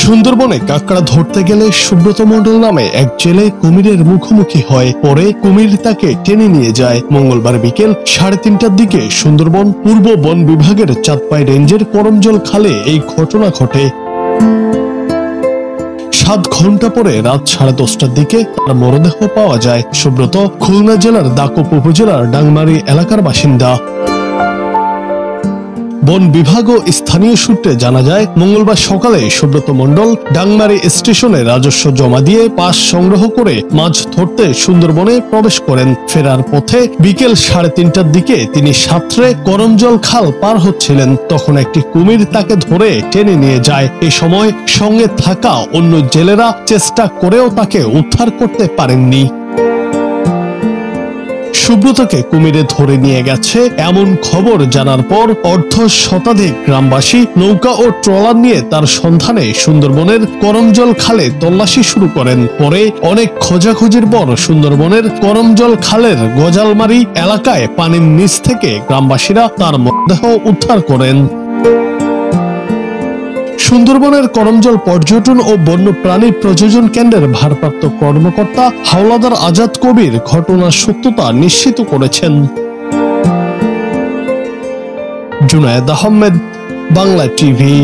সুন্দরবনে কাঁকড়া ধরতে গেলে সুব্রত মণ্ডল নামে এক জেলে কুমিরের মুখোমুখি হয়। পরে কুমির তাকে টেনে নিয়ে যায়। মঙ্গলবার বিকেল 3:30টার দিকে সুন্দরবন পূর্ব বন বিভাগের চাঁদপাই রেঞ্জের করমজল খালে এই ঘটনা ঘটে। 7 ঘন্টা পরে রাত 10:30টার দিকে তার মরদেহ পাওয়া যায়। সুব্রত খুলনা জেলার দাকোপ উপজেলার ডাংমারি এলাকার বাসিন্দা। বন বিভাগ ও স্থানীয় সূত্রে জানা যায়, মঙ্গলবার সকালে সুব্রত মণ্ডল ডাংমারি স্টেশনে রাজস্ব জমা দিয়ে পাস সংগ্রহ করে মাছ ধরতে সুন্দরবনে প্রবেশ করেন। ফেরার পথে বিকেল 3:30টার দিকে তিনি সাঁতরে করমজল খাল পার হচ্ছিলেন। তখন একটি কুমির তাকে ধরে টেনে নিয়ে যায়। এ সময় সঙ্গে থাকা অন্য জেলেরা চেষ্টা করেও তাকে উদ্ধার করতে পারেননি। সুব্রতকে কুমিরে ধরে নিয়ে গেছে এমন খবর জানার পর অর্ধ শতাধিক গ্রামবাসী নৌকা ও ট্রলার নিয়ে তার সন্ধানে সুন্দরবনের করমজল খালে তল্লাশি শুরু করেন। পরে অনেক খোঁজাখুঁজির পর সুন্দরবনের করমজল খালের গজালমারি এলাকায় পানির নিচ থেকে গ্রামবাসীরা তার মরদেহ উদ্ধার করেন। সুন্দরবনের করমজল পর্যটন ও বন্যপ্রাণী প্রযোজন কেন্দ্রের ভারপ্রাপ্ত কর্মকর্তা হাওলাদার আজাদ কবির ঘটনার সত্যতা নিশ্চিত করেছেন। জুনায়েদ আহমেদ, বাংলা টিভি।